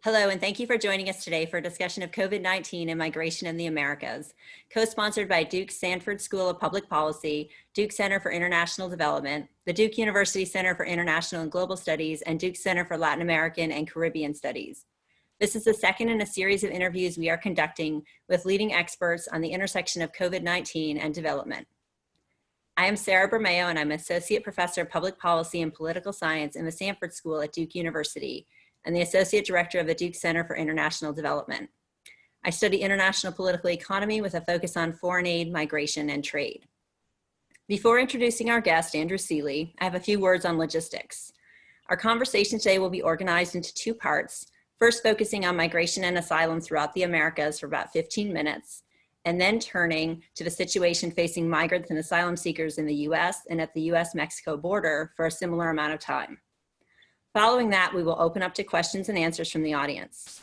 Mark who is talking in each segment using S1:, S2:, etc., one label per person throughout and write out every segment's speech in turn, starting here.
S1: Hello, and thank you for joining us today for a discussion of COVID-19 and migration in the Americas, co-sponsored by Duke Sanford School of Public Policy, Duke Center for International Development, the Duke University Center for International and Global Studies, and Duke Center for Latin American and Caribbean Studies. This is the second in a series of interviews we are conducting with leading experts on the intersection of COVID-19 and development. I am Sarah Bermeo, and I'm Associate Professor of Public Policy and Political Science in the Sanford School at Duke University, and the Associate Director of the Duke Center for International Development. I study international political economy with a focus on foreign aid, migration, and trade. Before introducing our guest, Andrew Seeley, I have a few words on logistics. Our conversation today will be organized into two parts, first focusing on migration and asylum throughout the Americas for about 15 minutes, and then turning to the situation facing migrants and asylum seekers in the US and at the US-Mexico border for a similar amount of time. Following that, we will open up to questions and answers from the audience.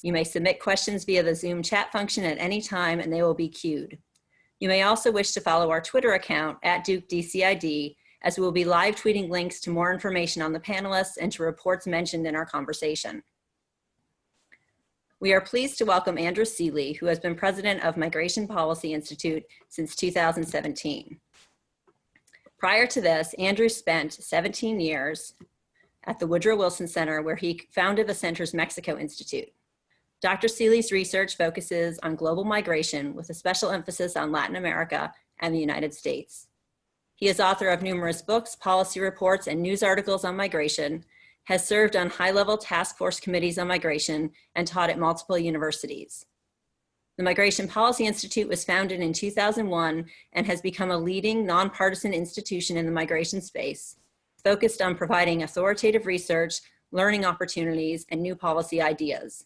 S1: You may submit questions via the Zoom chat function at any time, and they will be queued. You may also wish to follow our Twitter account at DukeDCID, as we will be live tweeting links to more information on the panelists and to reports mentioned in our conversation. We are pleased to welcome Andrew Seeley, who has been president of Migration Policy Institute since 2017. Prior to this, Andrew spent 17 years at the Woodrow Wilson Center, where he founded the center's Mexico Institute. Dr. Seeley's research focuses on global migration with a special emphasis on Latin America and the United States. He is author of numerous books, policy reports, and news articles on migration, has served on high-level task force committees on migration, and taught at multiple universities. The Migration Policy Institute was founded in 2001 and has become a leading nonpartisan institution in the migration space, focused on providing authoritative research, learning opportunities, and new policy ideas.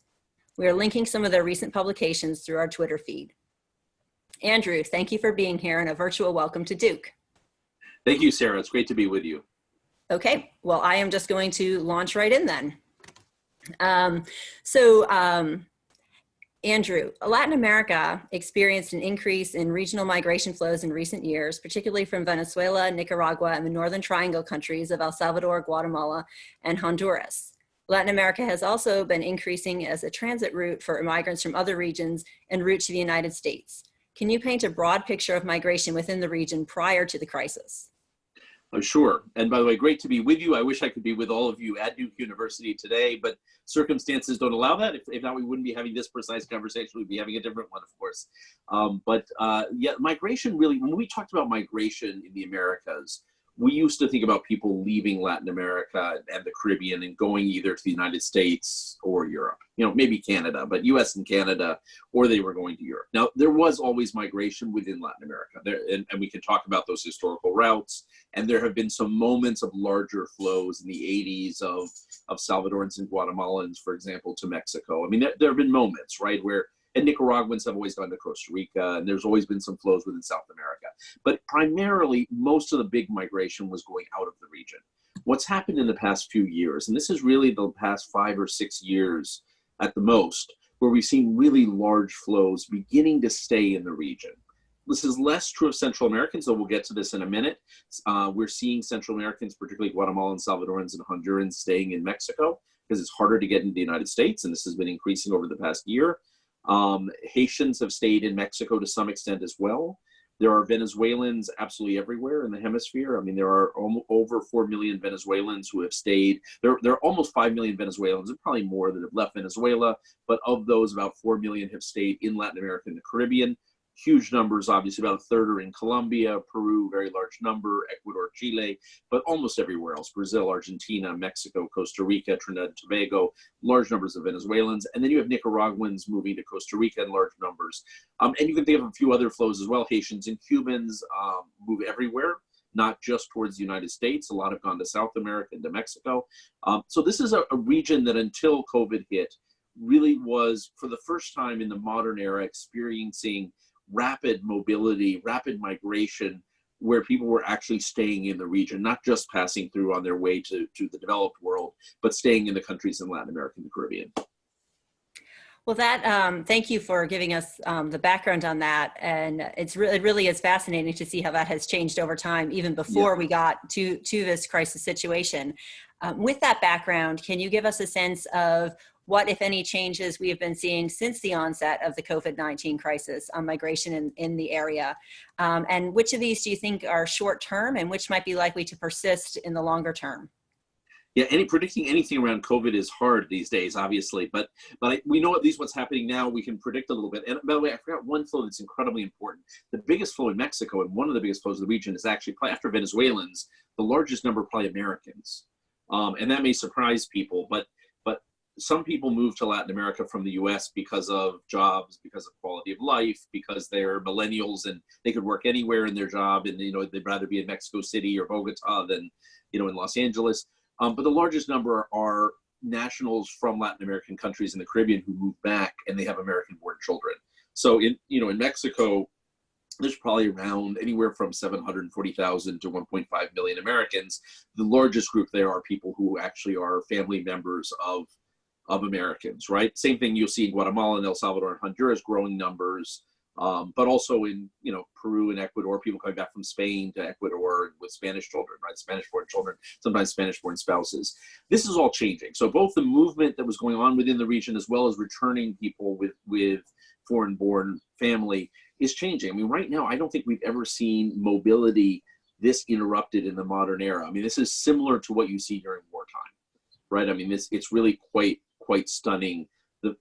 S1: We are linking some of their recent publications through our Twitter feed. Andrew, thank you for being here, and a virtual welcome to Duke.
S2: Thank you, Sarah. It's great to be with you.
S1: Okay, well, I am just going to launch right in then. Andrew, Latin America experienced an increase in regional migration flows in recent years, particularly from Venezuela, Nicaragua, and the Northern Triangle countries of El Salvador, Guatemala, and Honduras. Latin America has also been increasing as a transit route for migrants from other regions en route to the United States. Can you paint a broad picture of migration within the region prior to the crisis?
S2: Sure. And by the way, great to be with you. I wish I could be with all of you at Duke University today, but circumstances don't allow that. If not, we wouldn't be having this precise conversation. We'd be having a different one, of course. Yeah, migration really, when we talked about migration in the Americas, we used to think about people leaving Latin America and the Caribbean and going either to the United States or Europe, maybe Canada, but US and Canada, or they were going to Europe. Now, there was always migration within Latin America, and we can talk about those historical routes, and there have been some moments of larger flows in the 80s of Salvadorans and Guatemalans, for example, to Mexico. I mean, there have been moments, right, and Nicaraguans have always gone to Costa Rica, and there's always been some flows within South America. But primarily, most of the big migration was going out of the region. What's happened in the past few years, and this is really the past 5 or 6 years at the most, where we've seen really large flows beginning to stay in the region. This is less true of Central Americans, so we'll get to this in a minute. We're seeing Central Americans, particularly Guatemalan, Salvadorans, and Hondurans, staying in Mexico because it's harder to get into the United States, and this has been increasing over the past year. Haitians have stayed in Mexico to some extent as well. There are Venezuelans absolutely everywhere in the hemisphere. I mean, there are over 4 million Venezuelans who have stayed. There are almost 5 million Venezuelans, and probably more, that have left Venezuela. But of those, about 4 million have stayed in Latin America and the Caribbean. Huge numbers, obviously, about a third are in Colombia, Peru, very large number, Ecuador, Chile, but almost everywhere else, Brazil, Argentina, Mexico, Costa Rica, Trinidad and Tobago, large numbers of Venezuelans. And then you have Nicaraguans moving to Costa Rica in large numbers. And you can think of a few other flows as well. Haitians and Cubans move everywhere, not just towards the United States. A lot have gone to South America and to Mexico. So this is a region that until COVID hit really was, for the first time in the modern era, experiencing rapid mobility, rapid migration, where people were actually staying in the region, not just passing through on their way to the developed world, but staying in the countries in Latin America and the Caribbean.
S1: Well, thank you for giving us the background on that. And it really is fascinating to see how that has changed over time, even before we got to this crisis situation. With that background, can you give us a sense of what, if any, changes we have been seeing since the onset of the COVID-19 crisis on migration in the area. And which of these do you think are short term and which might be likely to persist in the longer term?
S2: Yeah, predicting anything around COVID is hard these days, obviously, but we know at least what's happening now. We can predict a little bit. And by the way, I forgot one flow that's incredibly important. The biggest flow in Mexico, and one of the biggest flows of the region, is actually, after Venezuelans, the largest number probably Americans. And that may surprise people, but some people move to Latin America from the US because of jobs, because of quality of life, because they're millennials and they could work anywhere in their job, and they'd rather be in Mexico City or Bogota than in Los Angeles. But the largest number are nationals from Latin American countries in the Caribbean who move back and they have American-born children. So in Mexico, there's probably around anywhere from 740,000 to 1.5 million Americans. The largest group there are people who actually are family members of Americans, right? Same thing you'll see in Guatemala and El Salvador and Honduras, growing numbers. But also in Peru and Ecuador, people coming back from Spain to Ecuador with Spanish children, right? Spanish-born children, sometimes Spanish-born spouses. This is all changing. So both the movement that was going on within the region, as well as returning people with foreign-born family, is changing. I mean, right now, I don't think we've ever seen mobility this interrupted in the modern era. I mean, this is similar to what you see during wartime, right? I mean, it's really quite stunning.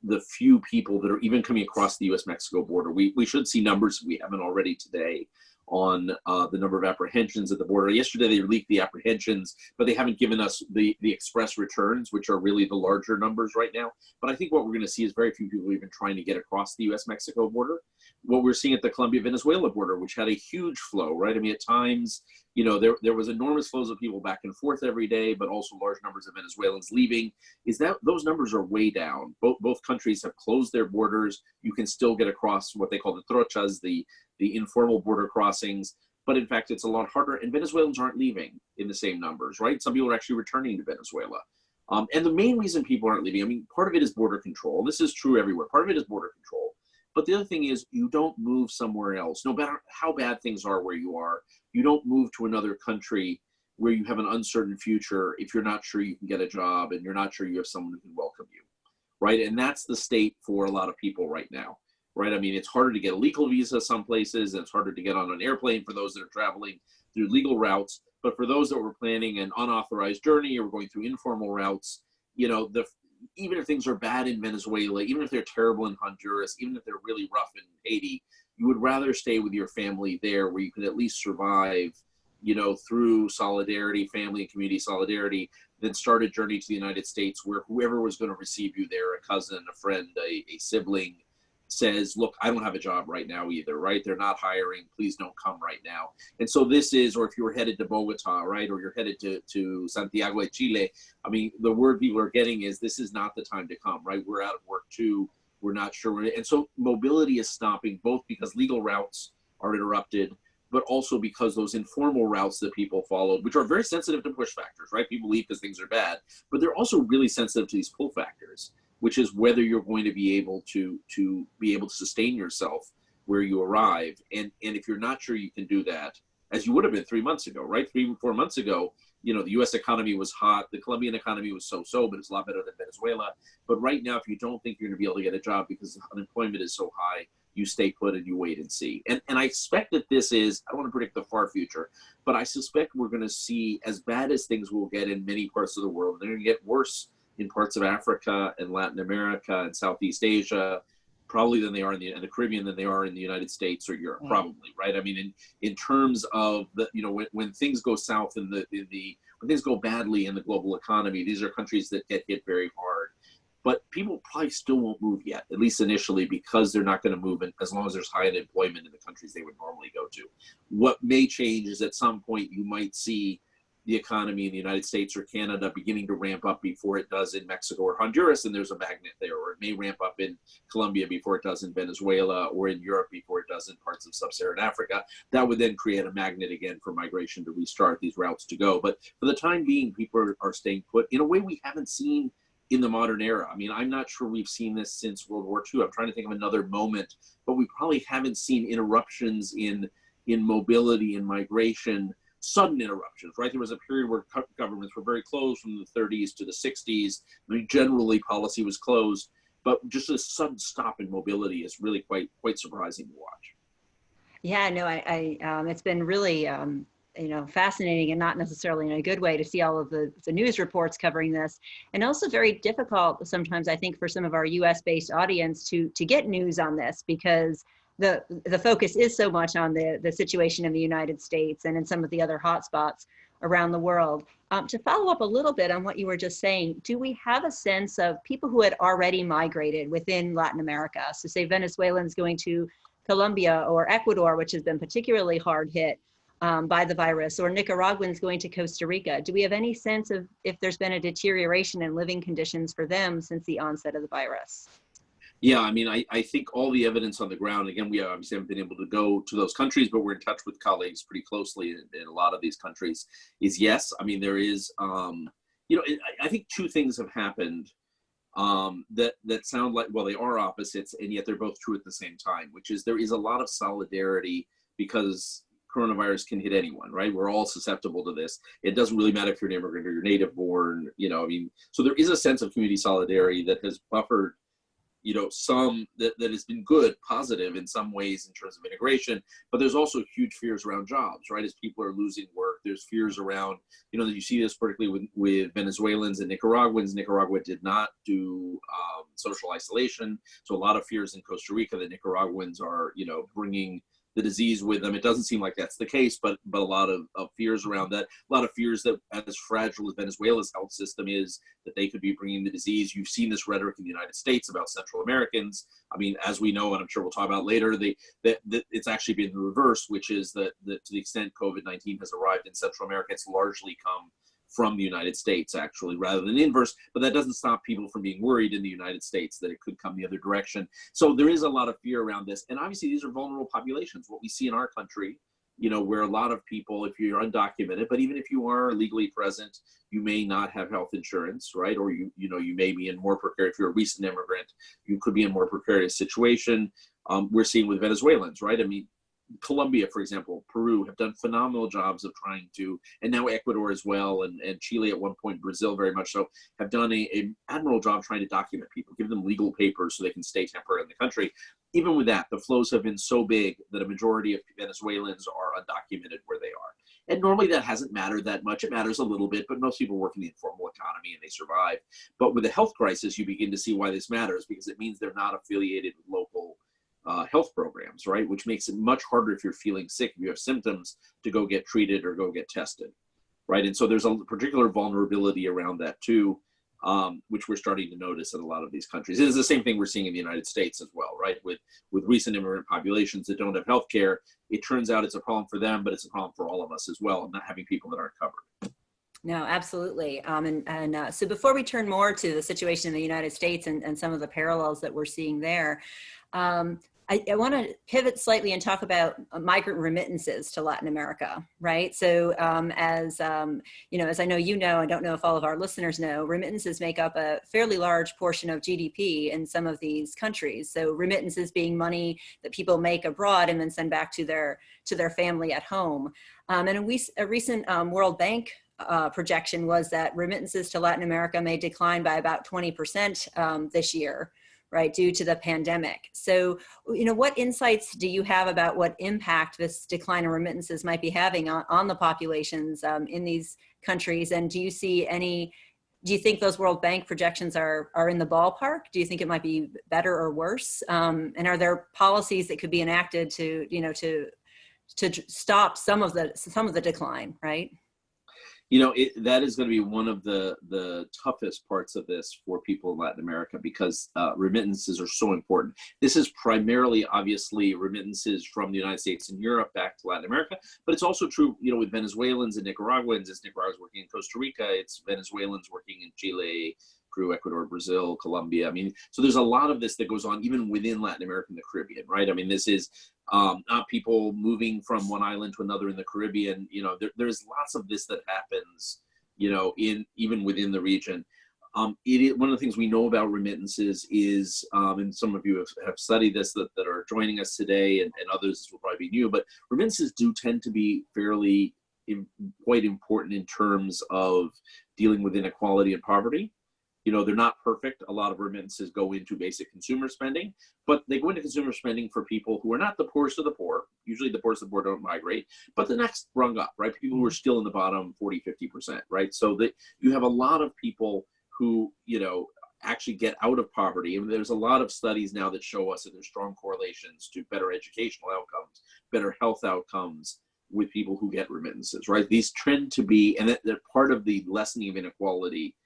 S2: The few people that are even coming across the U.S.-Mexico border. We should see numbers we haven't already today on the number of apprehensions at the border. Yesterday they leaked the apprehensions, but they haven't given us the express returns, which are really the larger numbers right now. But I think what we're going to see is very few people even trying to get across the U.S.-Mexico border. What we're seeing at the Colombia-Venezuela border, which had a huge flow, right? I mean, at times, there was enormous flows of people back and forth every day, but also large numbers of Venezuelans leaving. Those numbers are way down. Both countries have closed their borders. You can still get across what they call the trochas, the informal border crossings, but in fact, it's a lot harder, and Venezuelans aren't leaving in the same numbers, right? Some people are actually returning to Venezuela. And the main reason people aren't leaving, I mean, part of it is border control. This is true everywhere. Part of it is border control. But the other thing is you don't move somewhere else. No matter how bad things are where you are, you don't move to another country where you have an uncertain future if you're not sure you can get a job and you're not sure you have someone who can welcome you, right? And that's the state for a lot of people right now, right? I mean, it's harder to get a legal visa some places, and it's harder to get on an airplane for those that are traveling through legal routes. But for those that were planning an unauthorized journey or going through informal routes, even if things are bad in Venezuela, even if they're terrible in Honduras, even if they're really rough in Haiti, you would rather stay with your family there where you can at least survive, through solidarity, family and community solidarity, than start a journey to the United States where whoever was going to receive you there, a cousin, a friend, a sibling, says, look, I don't have a job right now either, right? They're not hiring. Please don't come right now. And so this is, or if you were headed to Bogota, right? Or you're headed to Santiago de Chile, I mean, the word people are getting is this is not the time to come, right? We're out of work too. We're not sure. And so mobility is stopping, both because legal routes are interrupted, but also because those informal routes that people followed, which are very sensitive to push factors, right? People leave because things are bad, but they're also really sensitive to these pull factors, which is whether you're going to be able to sustain yourself where you arrive. And if you're not sure you can do that, as you would have been 3 months ago, right? 4 months ago, the US economy was hot. The Colombian economy was so-so, but it's a lot better than Venezuela. But right now, if you don't think you're going to be able to get a job because unemployment is so high, you stay put and you wait and see. And I expect that this is, I don't want to predict the far future, but I suspect we're going to see, as bad as things will get in many parts of the world, they're going to get worse in parts of Africa and Latin America and Southeast Asia, probably than they are in the Caribbean than they are in the United States or Europe, probably, right? I mean, in terms of the, when things go south when things go badly in the global economy, these are countries that get hit very hard. But people probably still won't move yet, at least initially, because they're not going to move as long as there's high unemployment in the countries they would normally go to. What may change is at some point you might see the economy in the United States or Canada beginning to ramp up before it does in Mexico or Honduras, and there's a magnet there, or it may ramp up in Colombia before it does in Venezuela, or in Europe before it does in parts of sub-Saharan Africa. That would then create a magnet again for migration to restart these routes to go. But for the time being, people are staying put in a way we haven't seen in the modern era. I mean, I'm not sure we've seen this since World War II. I'm trying to think of another moment, but we probably haven't seen interruptions in mobility and migration sudden interruptions, right? There was a period where governments were very closed from the 30s to the 60s. I mean, generally policy was closed, but just a sudden stop in mobility is really quite surprising to watch.
S1: Yeah, no, it's been really, fascinating, and not necessarily in a good way, to see all of the news reports covering this, and also very difficult sometimes, I think, for some of our U.S.-based audience to get news on this, because the focus is so much on the situation in the United States and in some of the other hotspots around the world. To follow up a little bit on what you were just saying, do we have a sense of people who had already migrated within Latin America? So say Venezuelans going to Colombia or Ecuador, which has been particularly hard hit by the virus, or Nicaraguans going to Costa Rica. Do we have any sense of if there's been a deterioration in living conditions for them since the onset of the virus?
S2: Yeah, I mean, I think all the evidence on the ground, again, we obviously haven't been able to go to those countries, but we're in touch with colleagues pretty closely in a lot of these countries, is yes. I mean, there is, I think two things have happened that sound like, well, they are opposites, and yet they're both true at the same time, which is there is a lot of solidarity because coronavirus can hit anyone, right? We're all susceptible to this. It doesn't really matter if you're an immigrant or you're native born, I mean, so there is a sense of community solidarity that has buffered some that has been good, positive in some ways in terms of integration, but there's also huge fears around jobs, right? As people are losing work, there's fears around, that you see this particularly with Venezuelans and Nicaraguans. Nicaragua did not do social isolation. So a lot of fears in Costa Rica that Nicaraguans are, bringing the disease with them. It doesn't seem like that's the case, but a lot of fears around that. A lot of fears that as fragile as Venezuela's health system is, that they could be bringing the disease. You've seen this rhetoric in the United States about Central Americans. I mean, as we know, and I'm sure we'll talk about later, that it's actually been the reverse, which is that to the extent COVID-19 has arrived in Central America, it's largely come from the United States, actually, rather than inverse. But that doesn't stop people from being worried in the United States that it could come the other direction. So there is a lot of fear around this. And obviously, these are vulnerable populations. What we see in our country, where a lot of people, if you're undocumented, but even if you are legally present, you may not have health insurance, right? Or you may be in more precarious, if you're a recent immigrant, you could be in more precarious situation. We're seeing with Venezuelans, right? I mean, Colombia, for example, Peru have done phenomenal jobs of trying to, and now Ecuador as well, and Chile at one point, Brazil very much so, have done an admirable job trying to document people, give them legal papers so they can stay temporarily in the country. Even with that, the flows have been so big that a majority of Venezuelans are undocumented where they are. And normally that hasn't mattered that much. It matters a little bit, but most people work in the informal economy and they survive. But with the health crisis, you begin to see why this matters, because it means they're not affiliated with local health programs, right? Which makes it much harder if you're feeling sick, if you have symptoms, to go get treated or go get tested, right? And so there's a particular vulnerability around that too, which we're starting to notice in a lot of these countries. It is the same thing we're seeing in the United States as well, right? With recent immigrant populations that don't have health care, it turns out it's a problem for them, but it's a problem for all of us as well, not having people that aren't covered.
S1: No, absolutely. So before we turn more to the situation in the United States and some of the parallels that we're seeing there, I want to pivot slightly and talk about migrant remittances to Latin America, right? So as I know I don't know if all of our listeners know, remittances make up a fairly large portion of GDP in some of these countries. So remittances being money that people make abroad and then send back to their family at home. And a recent World Bank projection was that remittances to Latin America may decline by about 20% this year, right, due to the pandemic. So, what insights do you have about what impact this decline in remittances might be having on the populations in these countries? And do you think those World Bank projections are in the ballpark? Do you think it might be better or worse? And are there policies that could be enacted to stop some of the decline, right?
S2: That is going to be one of the toughest parts of this for people in Latin America, because remittances are so important. This is primarily, obviously, remittances from the United States and Europe back to Latin America, but it's also true, with Venezuelans and Nicaraguans. It's Nicaraguans working in Costa Rica, it's Venezuelans working in Chile, Peru, Ecuador, Brazil, Colombia. I mean, so there's a lot of this that goes on even within Latin America and the Caribbean, right? I mean, this is not people moving from one island to another in the Caribbean. There's lots of this that happens, even within the region. One of the things we know about remittances is, and some of you have studied this that are joining us today, and others will probably be new, but remittances do tend to be fairly quite important in terms of dealing with inequality and poverty. They're not perfect. A lot of remittances go into basic consumer spending, but they go into consumer spending for people who are not the poorest of the poor. Usually the poorest of the poor don't migrate, but the next rung up, right? People who are still in the bottom 40, 50%, right? So that you have a lot of people who, actually get out of poverty. And there's a lot of studies now that show us that there's strong correlations to better educational outcomes, better health outcomes with people who get remittances, right? These trend to be, and they're part of the lessening of inequality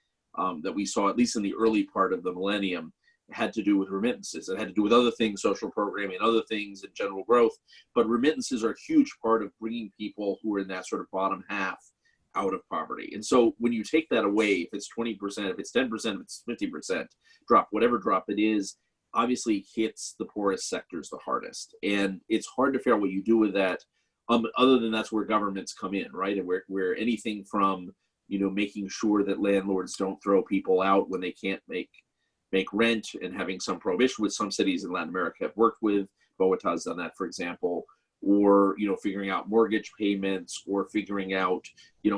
S2: that we saw, at least in the early part of the millennium, had to do with remittances. It had to do with other things, social programming, other things, and general growth. But remittances are a huge part of bringing people who are in that sort of bottom half out of poverty. And so when you take that away, if it's 20%, if it's 10%, if it's 50% drop, whatever drop it is, obviously hits the poorest sectors the hardest. And it's hard to figure out what you do with that, other than that's where governments come in, right? And where anything from, making sure that landlords don't throw people out when they can't make rent, and having some prohibition, which some cities in Latin America have worked with. Bogota's done that, for example. Or, figuring out mortgage payments, or figuring out,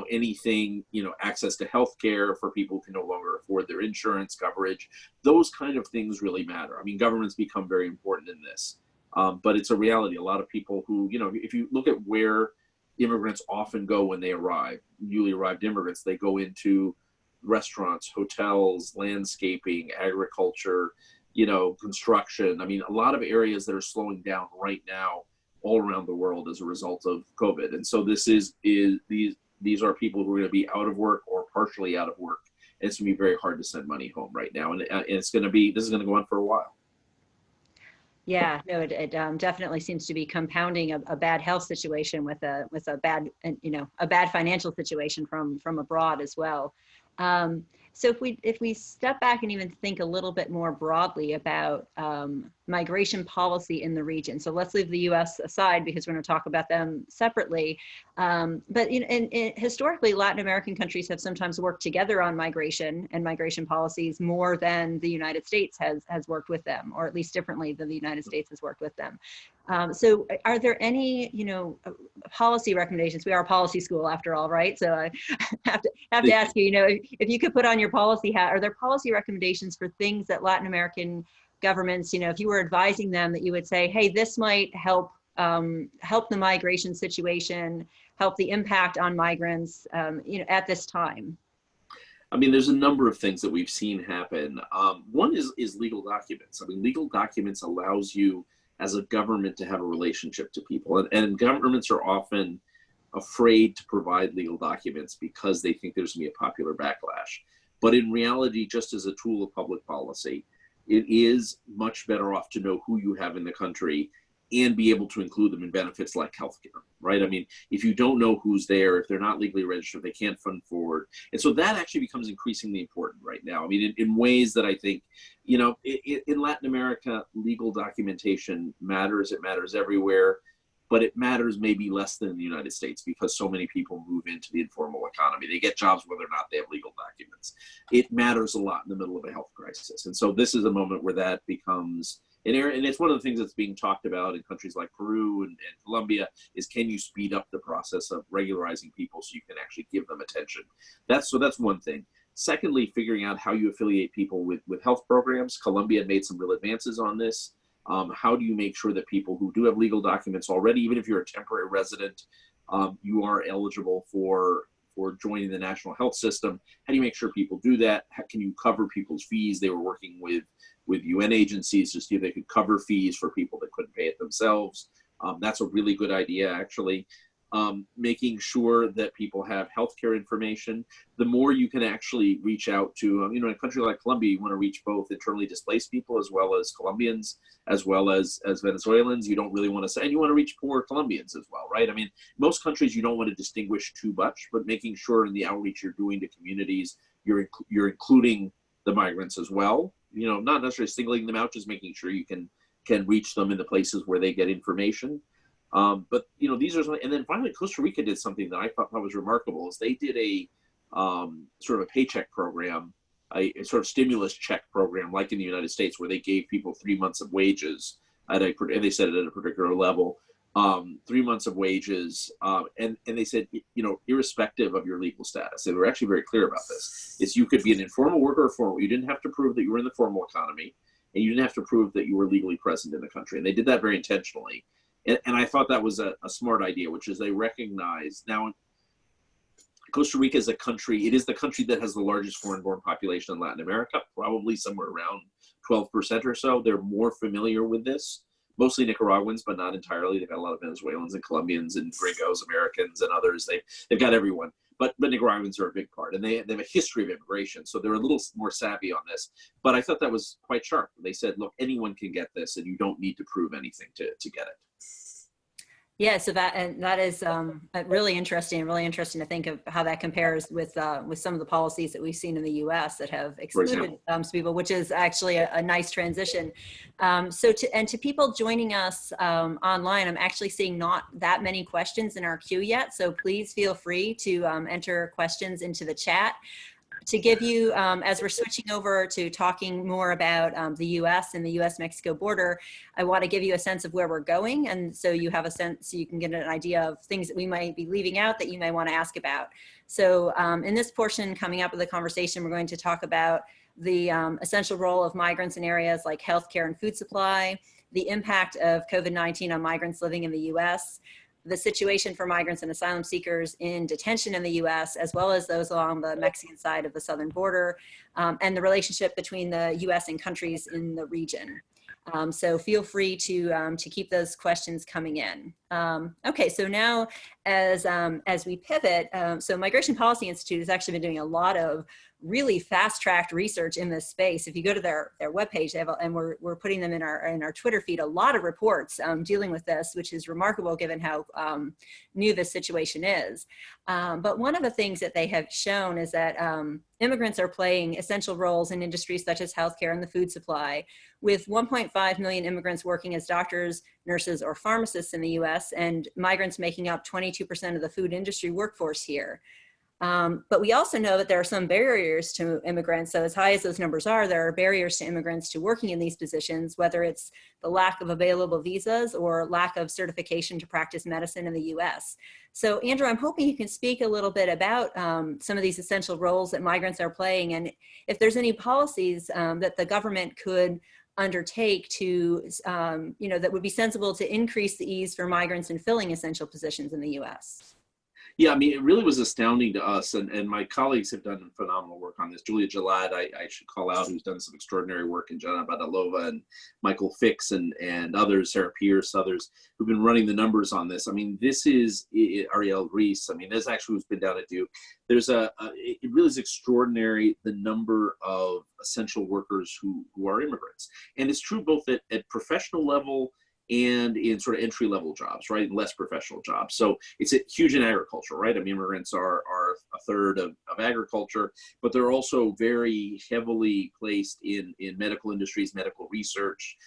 S2: anything, access to healthcare for people who can no longer afford their insurance coverage. Those kind of things really matter. I mean, governments become very important in this, but it's a reality. A lot of people who, if you look at where immigrants often go when they arrive, newly arrived immigrants, they go into restaurants, hotels, landscaping, agriculture, construction. I mean, a lot of areas that are slowing down right now all around the world as a result of COVID. And so these are people who are going to be out of work or partially out of work. And it's going to be very hard to send money home right now. And this is going to go on for a while.
S1: Yeah, no, it definitely seems to be compounding a bad health situation with a bad, a bad financial situation from abroad as well. So if we step back and even think a little bit more broadly about migration policy in the region, so let's leave the U.S. aside because we're going to talk about them separately. But historically, Latin American countries have sometimes worked together on migration and migration policies more than the United States has worked with them, or at least differently than the United States has worked with them. So are there any, policy recommendations? We are a policy school after all, right? So I have to ask you, if you could put on your policy hat, are there policy recommendations for things that Latin American governments, if you were advising them, that you would say, hey, this might help the migration situation, help the impact on migrants, at this time?
S2: I mean, there's a number of things that we've seen happen. One is legal documents. I mean, legal documents allows you as a government to have a relationship to people. And governments are often afraid to provide legal documents because they think there's going to be a popular backlash. But in reality, just as a tool of public policy, it is much better off to know who you have in the country and be able to include them in benefits like healthcare, right? I mean, if you don't know who's there, if they're not legally registered, they can't fund forward. And so that actually becomes increasingly important right now. I mean, in ways that I think, in Latin America, legal documentation matters. It matters everywhere, but it matters maybe less than in the United States because so many people move into the informal economy. They get jobs whether or not they have legal documents. It matters a lot in the middle of a health crisis. And so this is a moment where that becomes an area, and it's one of the things that's being talked about in countries like Peru and Colombia, is can you speed up the process of regularizing people so you can actually give them attention? That's one thing. Secondly, figuring out how you affiliate people with health programs. Colombia made some real advances on this. How do you make sure that people who do have legal documents already, even if you're a temporary resident, you are eligible for joining the national health system? How do you make sure people do that? How can you cover people's fees? They were working with UN agencies to see if they could cover fees for people that couldn't pay it themselves. That's a really good idea, actually. Making sure that people have healthcare information. The more you can actually reach out to, in a country like Colombia, you want to reach both internally displaced people as well as Colombians, as well as Venezuelans. You don't really want to say, and you want to reach poor Colombians as well, right? I mean, most countries you don't want to distinguish too much, but making sure in the outreach you're doing to communities, you're including the migrants as well. Not necessarily singling them out, just making sure you can reach them in the places where they get information. But these are, and then finally Costa Rica did something that I thought was remarkable. Is they did a sort of a paycheck program, a sort of stimulus check program, like in the United States, where they gave people 3 months of wages and they set it at a particular level. 3 months of wages, and they said, irrespective of your legal status, they were actually very clear about this, is you could be an informal worker or formal. You didn't have to prove that you were in the formal economy, and you didn't have to prove that you were legally present in the country. And they did that very intentionally. And I thought that was a smart idea, which is they recognize now Costa Rica is a country, it is the country that has the largest foreign-born population in Latin America, probably somewhere around 12% or so. They're more familiar with this. Mostly Nicaraguans, but not entirely. They've got a lot of Venezuelans and Colombians and Gringos, Americans and others. They've got everyone. But Nicaraguans are a big part, and they have a history of immigration, so they're a little more savvy on this. But I thought that was quite sharp. They said, look, anyone can get this, and you don't need to prove anything to get it.
S1: Yeah, so that is really interesting to think of how that compares with some of the policies that we've seen in the U.S. that have excluded some people, which is actually a nice transition. To people joining us online, I'm actually seeing not that many questions in our queue yet, so please feel free to enter questions into the chat. To give you, as we're switching over to talking more about the U.S. and the U.S.-Mexico border, I want to give you a sense of where we're going, and so you have a sense, you can get an idea of things that we might be leaving out that you may want to ask about. So in this portion coming up of the conversation, we're going to talk about the essential role of migrants in areas like healthcare and food supply, the impact of COVID-19 on migrants living in the U.S., the situation for migrants and asylum seekers in detention in the U.S., as well as those along the Mexican side of the southern border, and the relationship between the U.S. and countries in the region. So feel free to keep those questions coming in. Okay, so now as we pivot, so Migration Policy Institute has actually been doing a lot of really fast-tracked research in this space. If you go to their webpage, they have, and we're putting them in our Twitter feed, a lot of reports dealing with this, which is remarkable given how new this situation is. But one of the things that they have shown is that immigrants are playing essential roles in industries such as healthcare and the food supply, with 1.5 million immigrants working as doctors, nurses, or pharmacists in the US, and migrants making up 22% of the food industry workforce here. But we also know that there are some barriers to immigrants. So as high as those numbers are, there are barriers to immigrants to working in these positions, whether it's the lack of available visas or lack of certification to practice medicine in the US. So Andrew, I'm hoping you can speak a little bit about some of these essential roles that migrants are playing, and if there's any policies that the government could undertake to, that would be sensible to increase the ease for migrants in filling essential positions in the US.
S2: Yeah, I mean, it really was astounding to us, and my colleagues have done phenomenal work on this. Julia Gillard, I should call out, who's done some extraordinary work, and Jana Badalova and Michael Fix and others, Sarah Pierce, others, who've been running the numbers on this. I mean, this is Ariel Reese. I mean, this actually who's been down at Duke. There's it really is extraordinary, the number of essential workers who are immigrants. And it's true both at professional level and in sort of entry-level jobs, right, and less professional jobs. So it's huge in agriculture, right? I mean, immigrants are a third of agriculture, but they're also very heavily placed in medical industries, medical research,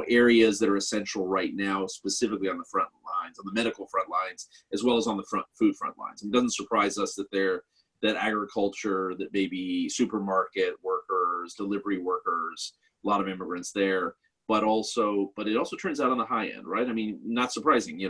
S2: areas that are essential right now, specifically on the front lines, on the medical front lines, as well as on the food front lines. And it doesn't surprise us that agriculture, that maybe supermarket workers, delivery workers, a lot of immigrants there. But it also turns out on the high end, right? I mean, not surprising,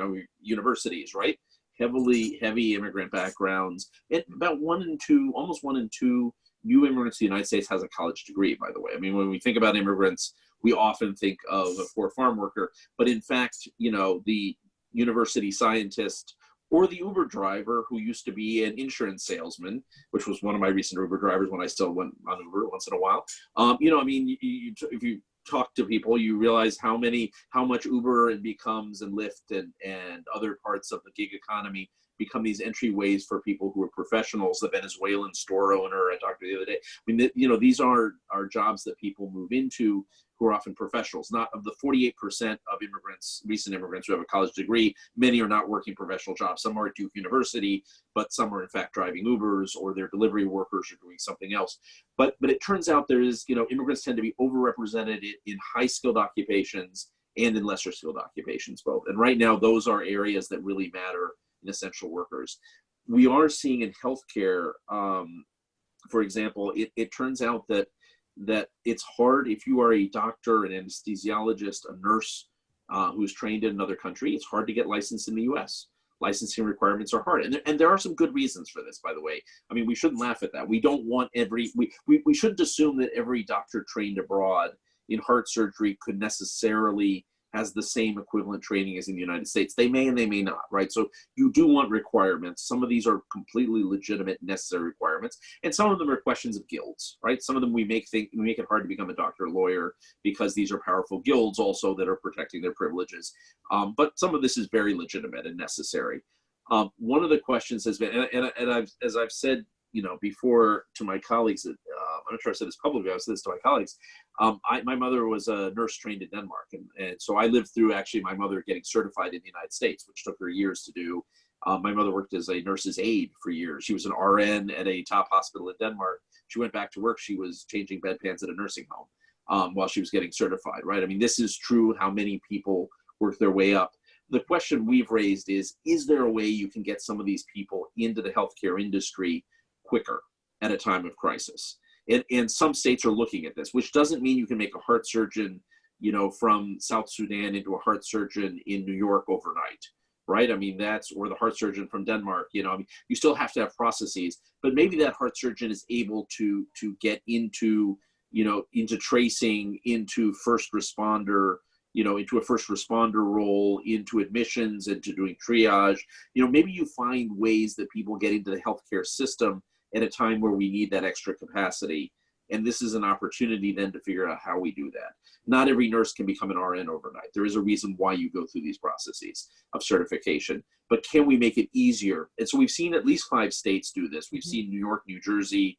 S2: universities, right? Heavy immigrant backgrounds. And about almost one in two new immigrants to the United States has a college degree, by the way. I mean, when we think about immigrants, we often think of a poor farm worker, but in fact, the university scientist or the Uber driver who used to be an insurance salesman, which was one of my recent Uber drivers when I still went on Uber once in a while. If you talk to people, you realize how much Uber becomes, and Lyft and other parts of the gig economy become these entryways for people who are professionals. The Venezuelan store owner I talked to the other day. I mean, these are jobs that people move into who are often professionals. Not of the 48% of immigrants, recent immigrants who have a college degree, many are not working professional jobs. Some are at Duke University, but some are in fact driving Ubers, or they're delivery workers, or doing something else. But it turns out there is, immigrants tend to be overrepresented in high skilled occupations and in lesser skilled occupations both. And right now, those are areas that really matter in essential workers. We are seeing in healthcare, for example, it turns out that it's hard if you are a doctor, an anesthesiologist, a nurse, who's trained in another country, it's hard to get licensed in the US. Licensing requirements are hard. And there are some good reasons for this, by the way. I mean, we shouldn't laugh at that. We don't want we shouldn't assume that every doctor trained abroad in heart surgery could necessarily has the same equivalent training as in the United States. They may and they may not, right? So you do want requirements. Some of these are completely legitimate, necessary requirements, and some of them are questions of guilds, right? Some of them we make it hard to become a doctor or lawyer because these are powerful guilds also that are protecting their privileges. But some of this is very legitimate and necessary. One of the questions has been, as I've said, before to my colleagues, I'm not sure I said this publicly, I've said this to my colleagues. My mother was a nurse trained in Denmark. And so I lived through actually my mother getting certified in the United States, which took her years to do. My mother worked as a nurse's aide for years. She was an RN at a top hospital in Denmark. She went back to work. She was changing bedpans at a nursing home while she was getting certified, right? I mean, this is true how many people work their way up. The question we've raised is there a way you can get some of these people into the healthcare industry quicker at a time of crisis? And some states are looking at this, which doesn't mean you can make a heart surgeon, from South Sudan into a heart surgeon in New York overnight, right? I mean, or the heart surgeon from Denmark, I mean, you still have to have processes, but maybe that heart surgeon is able to get into tracing, into first responder, into a first responder role, into admissions, into doing triage. Maybe you find ways that people get into the healthcare system at a time where we need that extra capacity. And this is an opportunity then to figure out how we do that. Not every nurse can become an RN overnight. There is a reason why you go through these processes of certification, but can we make it easier? And so we've seen at least 5 states do this. We've seen New York, New Jersey,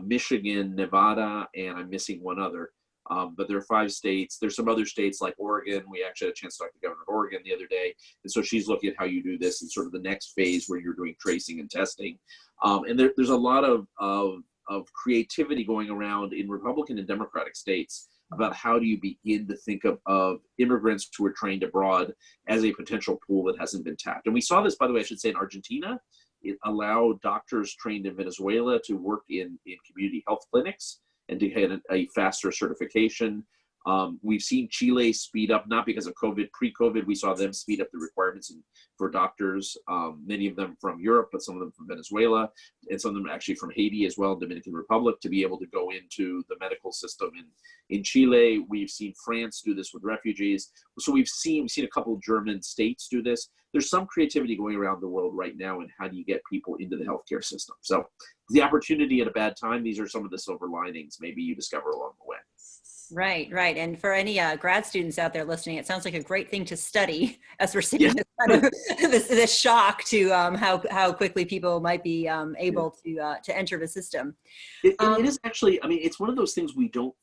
S2: Michigan, Nevada, and I'm missing one other. But there are 5 states. There's some other states like Oregon. We actually had a chance to talk to the governor of Oregon the other day. And so she's looking at how you do this in sort of the next phase where you're doing tracing and testing. And there's a lot of creativity going around in Republican and Democratic states about how do you begin to think of immigrants who are trained abroad as a potential pool that hasn't been tapped. And we saw this, by the way, I should say, in Argentina. It allowed doctors trained in Venezuela to work in community health clinics and to get a faster certification. We've seen Chile speed up, not because of COVID. Pre-COVID, we saw them speed up the requirements for doctors, many of them from Europe, but some of them from Venezuela, and some of them actually from Haiti as well, Dominican Republic, to be able to go into the medical system in Chile. We've seen France do this with refugees. So we've seen a couple of German states do this. There's some creativity going around the world right now in how do you get people into the healthcare system. So the opportunity at a bad time, these are some of the silver linings maybe you discover along the way.
S1: Right, right. And for any grad students out there listening, it sounds like a great thing to study as we're seeing this shock to how quickly people might be able to enter the system.
S2: It is actually, I mean, it's one of those things we don't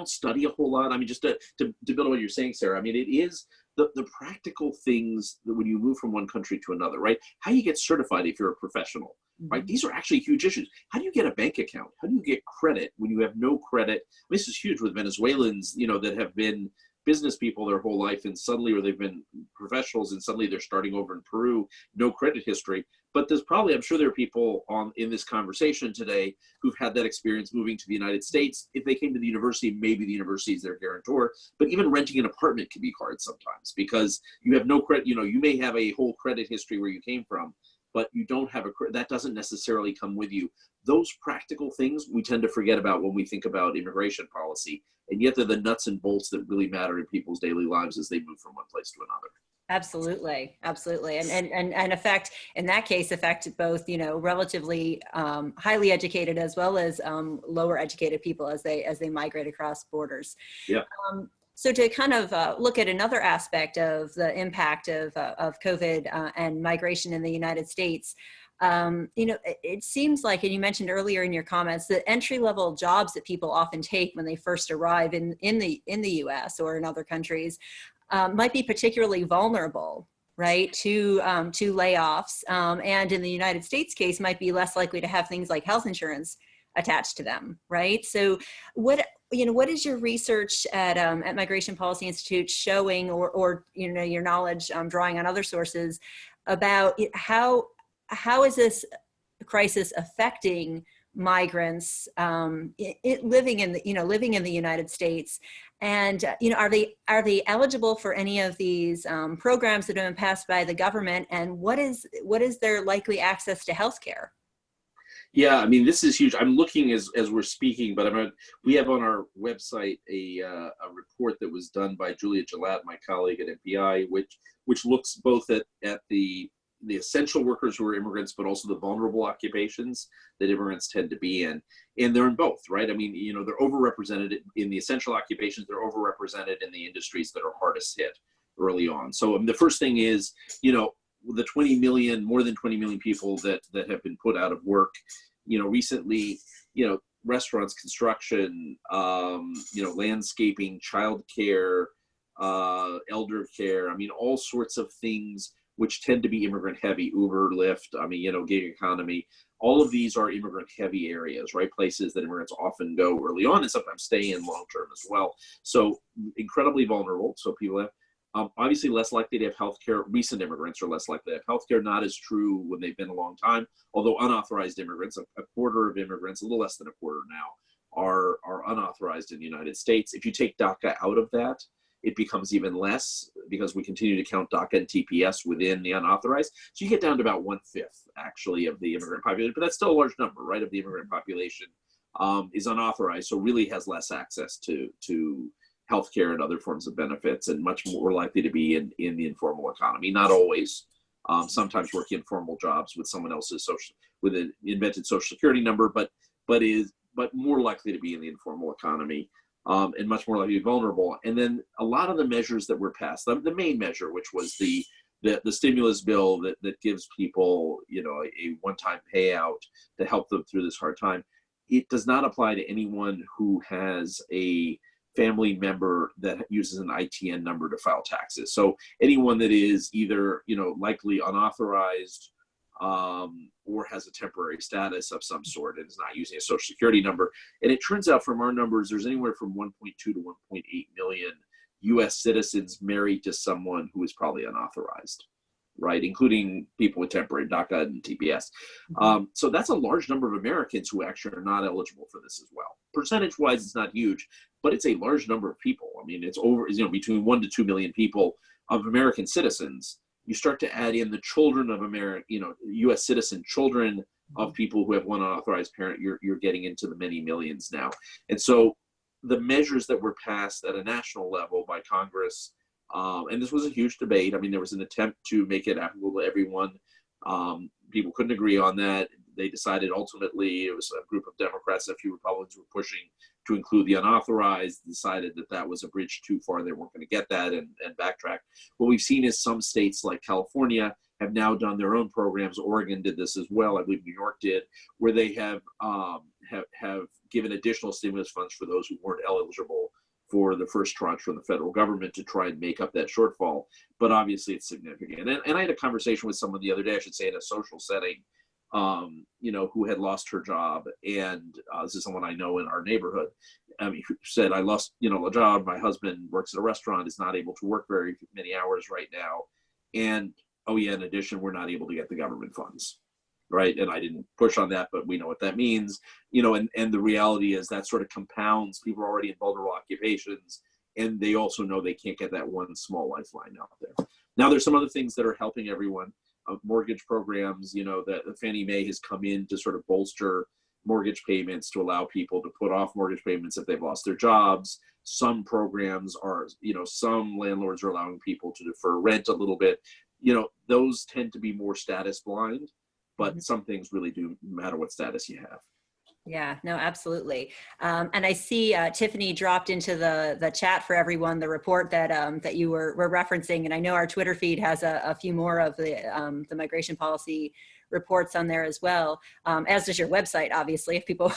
S2: study a whole lot. I mean, just to build on what you're saying, Sarah, I mean, it is the practical things that when you move from one country to another, right? How you get certified if you're a professional, right? These are actually huge issues. How do you get a bank account? How do you get credit when you have no credit? This is huge with Venezuelans, that have been business people their whole life and suddenly, or they've been professionals and suddenly they're starting over in Peru, no credit history. But there's probably, I'm sure there are people in this conversation today who've had that experience moving to the United States. If they came to the university, maybe the university is their guarantor, but even renting an apartment can be hard sometimes because you have no credit, you may have a whole credit history where you came from, but you don't have that doesn't necessarily come with you. Those practical things we tend to forget about when we think about immigration policy, and yet they're the nuts and bolts that really matter in people's daily lives as they move from one place to another.
S1: Absolutely, absolutely, and affect both relatively highly educated as well as lower educated people as they migrate across borders.
S2: Yeah.
S1: So to kind of look at another aspect of the impact of COVID and migration in the United States, it seems like, and you mentioned earlier in your comments, that entry-level jobs that people often take when they first arrive in the U.S. or in other countries might be particularly vulnerable, right, to layoffs, and in the United States case might be less likely to have things like health insurance attached to them, right? So what is your research at Migration Policy Institute showing, or your knowledge drawing on other sources about how is this crisis affecting migrants living in the United States, and are they eligible for any of these programs that have been passed by the government, and what is their likely access to health care?
S2: Yeah, I mean, this is huge. I'm looking as we're speaking, but we have on our website a report that was done by Julia Gillette, my colleague at MPI, which looks both at the essential workers who are immigrants, but also the vulnerable occupations that immigrants tend to be in. And they're in both, right? I mean, they're overrepresented in the essential occupations, they're overrepresented in the industries that are hardest hit early on. So the first thing is, the 20 million, more than 20 million people that have been put out of work, recently, restaurants, construction, landscaping, childcare, elder care. I mean, all sorts of things which tend to be immigrant heavy, Uber, Lyft, gig economy. All of these are immigrant heavy areas, right? Places that immigrants often go early on and sometimes stay in long term as well. So incredibly vulnerable. So people have obviously less likely to have healthcare. Recent immigrants are less likely to have healthcare. Not as true when they've been a long time, although unauthorized immigrants, a quarter of immigrants, a little less than a quarter now, are unauthorized in the United States. If you take DACA out of that, it becomes even less because we continue to count DACA and TPS within the unauthorized. So you get down to about 1/5 actually of the immigrant population, but that's still a large number, right? Of the immigrant population is unauthorized, so really has less access to healthcare and other forms of benefits, and much more likely to be in the informal economy. Not always, sometimes working informal jobs with someone else's with an invented social security number, but more likely to be in the informal economy. And much more likely to be vulnerable. And then a lot of the measures that were passed, the main measure, which was the stimulus bill that gives people, a one-time payout to help them through this hard time, it does not apply to anyone who has a family member that uses an ITN number to file taxes. So anyone that is either, likely unauthorized, or has a temporary status of some sort and is not using a social security number. And it turns out from our numbers, there's anywhere from 1.2 to 1.8 million US citizens married to someone who is probably unauthorized, right? Including people with temporary DACA and TPS. So that's a large number of Americans who actually are not eligible for this as well. Percentage-wise, it's not huge, but it's a large number of people. I mean, it's over, between 1 to 2 million people of American citizens. You start to add in the children of U.S. citizen children of people who have one unauthorized parent, you're getting into the many millions now. And so the measures that were passed at a national level by Congress, and this was a huge debate. I mean, there was an attempt to make it applicable to everyone. People couldn't agree on that. They decided ultimately, it was a group of Democrats, a few Republicans were pushing to include the unauthorized, decided that was a bridge too far. They weren't going to get that and backtrack. What we've seen is some states like California have now done their own programs. Oregon did this as well. I believe New York did, where they have given additional stimulus funds for those who weren't eligible for the first tranche from the federal government to try and make up that shortfall. But obviously it's significant. And I had a conversation with someone the other day, I should say, in a social setting, who had lost her job. And this is someone I know in our neighborhood. Who said, I lost, a job. My husband works at a restaurant, is not able to work very many hours right now. And, in addition, we're not able to get the government funds, right? And I didn't push on that, but we know what that means, and the reality is that sort of compounds. People are already in vulnerable occupations, and they also know they can't get that one small lifeline out there. Now, there's some other things that are helping everyone. Mortgage programs, that Fannie Mae has come in to sort of bolster mortgage payments to allow people to put off mortgage payments if they've lost their jobs. Some programs are, some landlords are allowing people to defer rent a little bit. Those tend to be more status blind, but some things really do matter what status you have.
S1: Yeah, no, absolutely. And I see Tiffany dropped into the chat for everyone the report that you were referencing, and I know our Twitter feed has a few more of the migration policy reports on there as well, as does your website, obviously, if people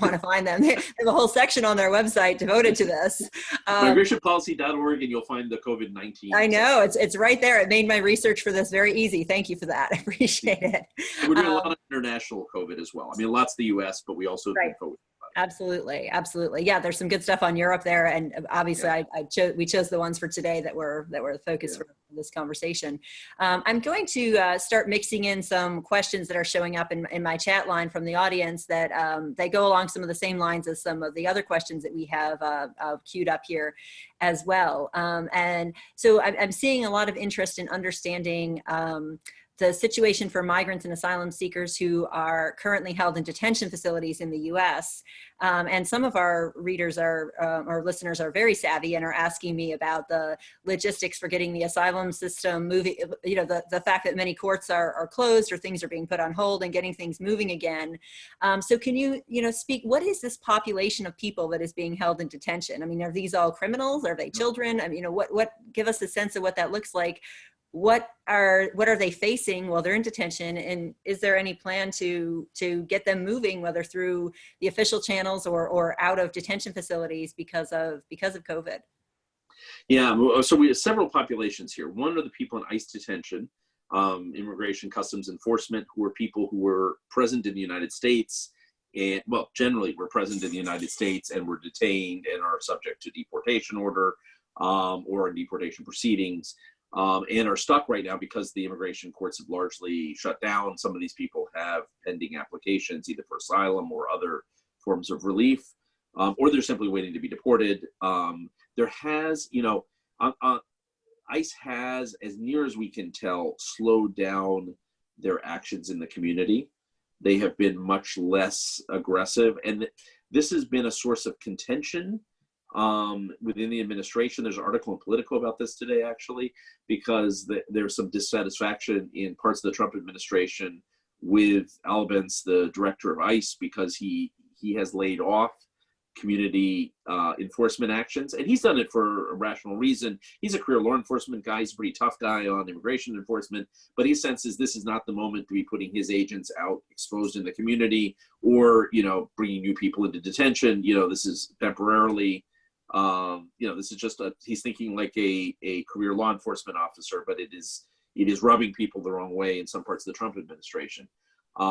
S1: want to find them. They have a whole section on their website devoted to this.
S2: Migrationpolicy.org, and you'll find the COVID-19.
S1: I know, it's right there. It made my research for this very easy. Thank you for that. I appreciate it.
S2: We're doing a lot of international COVID as well. I mean, lots of the US, but we also do COVID.
S1: Absolutely, absolutely. Yeah, there's some good stuff on Europe there, and obviously,
S2: Yeah.
S1: we chose the ones for today that were the focus
S2: Yeah.
S1: for this conversation. I'm going to start mixing in some questions that are showing up in my chat line from the audience that they go along some of the same lines as some of the other questions that we have queued up here as well. And so I'm seeing a lot of interest in understanding the situation for migrants and asylum seekers who are currently held in detention facilities in the U.S. And some of our readers or listeners are very savvy and are asking me about the logistics for getting the asylum system moving, the fact that many courts are closed or things are being put on hold and getting things moving again. So can you, speak, what is this population of people that is being held in detention? I mean, are these all criminals? Are they children? I mean, what give us a sense of what that looks like? What are they facing while they're in detention, and is there any plan to get them moving, whether through the official channels or out of detention facilities because of COVID?
S2: Yeah, so we have several populations here. One are the people in ICE detention, immigration customs enforcement, who are people who were present in the United States and, well, generally were present in the United States and were detained and are subject to deportation order or deportation proceedings. And are stuck right now because the immigration courts have largely shut down. Some of these people have pending applications, either for asylum or other forms of relief, or they're simply waiting to be deported. There has, ICE has, as near as we can tell, slowed down their actions in the community. They have been much less aggressive, and this has been a source of contention within the administration. There's an article in Politico about this today, actually, because there's some dissatisfaction in parts of the Trump administration with Albence, the director of ICE, because he has laid off community enforcement actions, and he's done it for a rational reason. He's a career law enforcement guy. He's a pretty tough guy on immigration enforcement, but he senses this is not the moment to be putting his agents out exposed in the community or, bringing new people into detention. This is temporarily. This is just he's thinking like a career law enforcement officer, but it is rubbing people the wrong way in some parts of the Trump administration.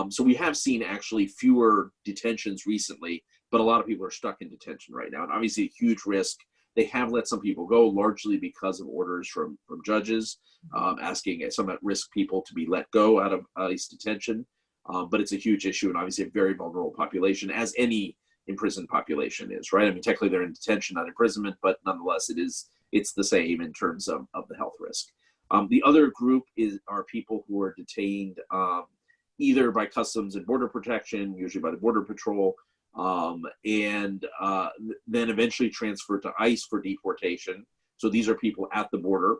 S2: So we have seen actually fewer detentions recently, but a lot of people are stuck in detention right now, and obviously a huge risk. They have let some people go largely because of orders from judges asking some at-risk people to be let go out of ICE detention. But it's a huge issue and obviously a very vulnerable population, as any imprisoned population is, right? I mean, technically they're in detention, not imprisonment, but nonetheless, it's the same in terms of the health risk. The other group are people who are detained either by Customs and Border Protection, usually by the Border Patrol, and then eventually transferred to ICE for deportation. So these are people at the border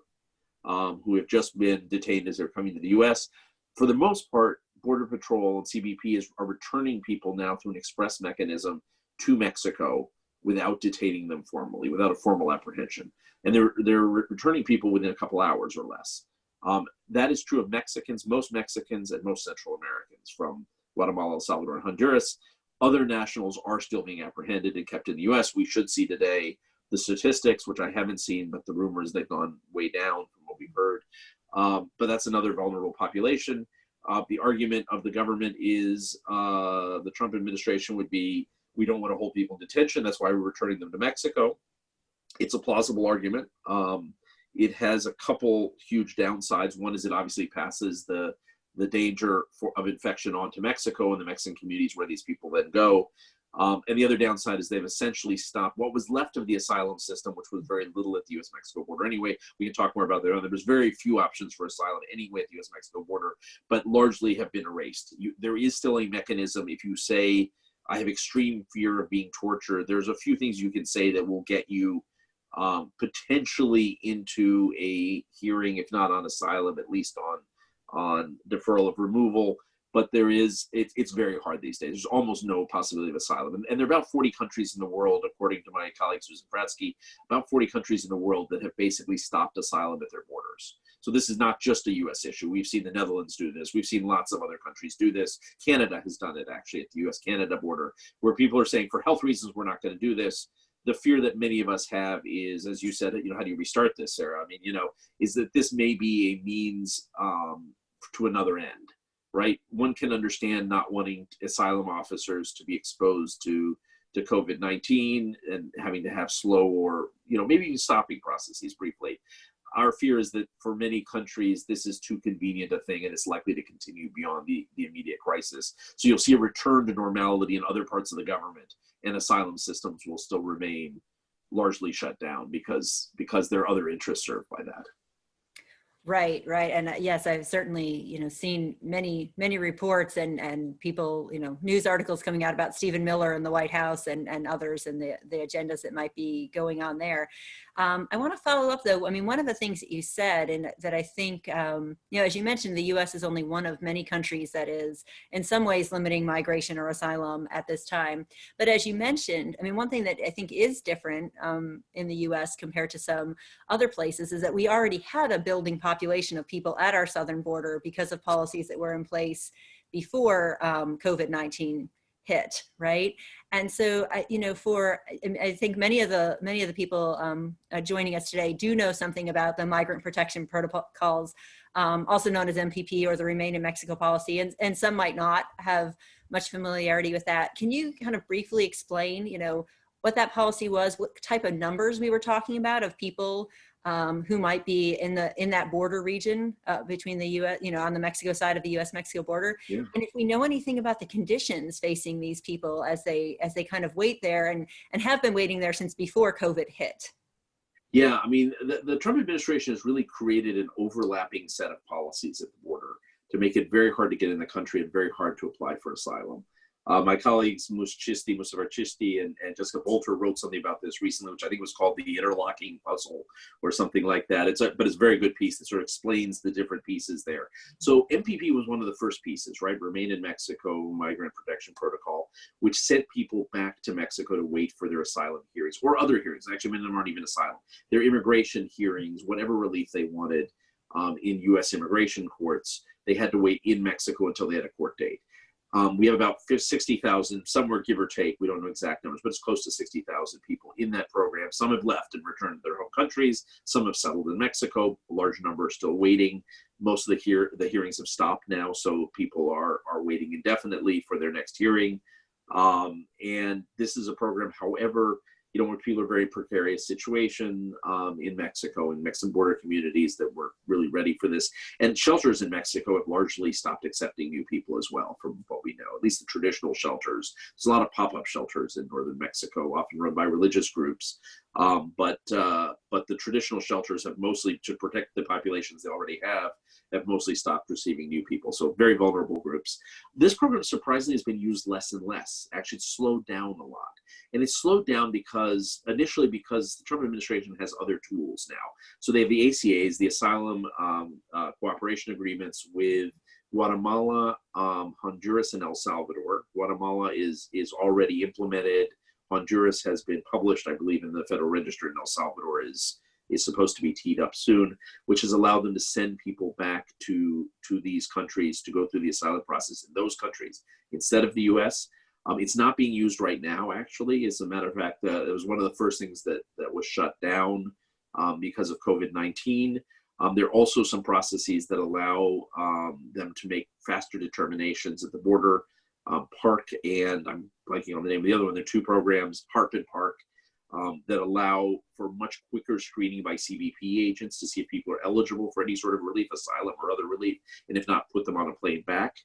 S2: who have just been detained as they're coming to the U.S. For the most part, Border Patrol and CBP are returning people now through an express mechanism to Mexico without detaining them formally, without a formal apprehension. And they're returning people within a couple hours or less. That is true of Mexicans, most Mexicans, and most Central Americans from Guatemala, El Salvador, and Honduras. Other nationals are still being apprehended and kept in the U.S. We should see today the statistics, which I haven't seen, but the rumors they've gone way down from what we've heard. But that's another vulnerable population. The argument of the government is the Trump administration would be, we don't want to hold people in detention. That's why we're returning them to Mexico. It's a plausible argument. It has a couple huge downsides. One is it obviously passes the danger of infection onto Mexico and the Mexican communities where these people then go. And the other downside is they've essentially stopped what was left of the asylum system, which was very little at the U.S.-Mexico border anyway. We can talk more about that. There was very few options for asylum anyway at the U.S.-Mexico border, but largely have been erased. There is still a mechanism. If you say, I have extreme fear of being tortured, there's a few things you can say that will get you potentially into a hearing, if not on asylum, at least on deferral of removal. But it's very hard these days. There's almost no possibility of asylum. And there are about 40 countries in the world, according to my colleague Susan Fratsky, about 40 countries in the world that have basically stopped asylum at their borders. So this is not just a U.S. issue. We've seen the Netherlands do this. We've seen lots of other countries do this. Canada has done it actually at the U.S.-Canada border, where people are saying, for health reasons, we're not going to do this. The fear that many of us have is, as you said, how do you restart this, Sarah? I mean, is that this may be a means to another end, right? One can understand not wanting asylum officers to be exposed to to COVID-19 and having to have slow or, maybe even stopping processes briefly. Our fear is that for many countries, this is too convenient a thing and it's likely to continue beyond the immediate crisis. So you'll see a return to normality in other parts of the government, and asylum systems will still remain largely shut down because there are other interests served by that.
S1: Right, right. And yes, I've certainly, seen many reports and people, news articles coming out about Stephen Miller in the White House and others and the agendas that might be going on there. I want to follow up though. I mean, one of the things that you said and that I think, as you mentioned, the US is only one of many countries that is in some ways limiting migration or asylum at this time. But as you mentioned, I mean, one thing that I think is different in the US compared to some other places is that we already had a building population of people at our southern border because of policies that were in place before COVID-19 hit, right? And so, I think many of the people joining us today do know something about the migrant protection protocols, also known as MPP or the Remain in Mexico policy, and some might not have much familiarity with that. Can you kind of briefly explain, what that policy was, what type of numbers we were talking about of people who might be in that border region between the U.S., on the Mexico side of the U.S.-Mexico border,
S2: Yeah.
S1: and if we know anything about the conditions facing these people as they kind of wait there and have been waiting there since before COVID hit.
S2: Yeah, I mean, the Trump administration has really created an overlapping set of policies at the border to make it very hard to get in the country and very hard to apply for asylum. My colleagues Mustafa Chisti and Jessica Bolter wrote something about this recently, which I think was called the interlocking puzzle or something like that. But it's a very good piece that sort of explains the different pieces there. So MPP was one of the first pieces, right? Remain in Mexico, Migrant Protection Protocol, which sent people back to Mexico to wait for their asylum hearings or other hearings. Actually, many of them aren't even asylum. Their immigration hearings, whatever relief they wanted in U.S. immigration courts, they had to wait in Mexico until they had a court date. We have about 60,000, somewhere give or take, we don't know exact numbers, but it's close to 60,000 people in that program. Some have left and returned to their home countries. Some have settled in Mexico. A large number are still waiting. Most of the hearings have stopped now, so people are waiting indefinitely for their next hearing. And this is a program, however, where people are very precarious situation in Mexico and Mexican border communities that were really ready for this. And shelters in Mexico have largely stopped accepting new people as well, from what we know, at least the traditional shelters. There's a lot of pop-up shelters in northern Mexico, often run by religious groups. But the traditional shelters have mostly, to protect the populations they already have mostly stopped receiving new people. So very vulnerable groups. This program surprisingly has been used less and less. Actually, it's slowed down a lot. And it's slowed down initially because the Trump administration has other tools now. So they have the ACAs, the Asylum Cooperation Agreements with Guatemala, Honduras, and El Salvador. Guatemala is already implemented. Honduras has been published, I believe, in the Federal Register, and El Salvador is supposed to be teed up soon, which has allowed them to send people back to these countries to go through the asylum process in those countries instead of the U.S. It's not being used right now, actually. As a matter of fact, it was one of the first things that was shut down because of COVID-19. There are also some processes that allow them to make faster determinations at the border. PARC and I'm blanking on the name of the other one. There are two programs, HARP and PARC, that allow for much quicker screening by CBP agents to see if people are eligible for any sort of relief, asylum or other relief, and if not, put them on a plane back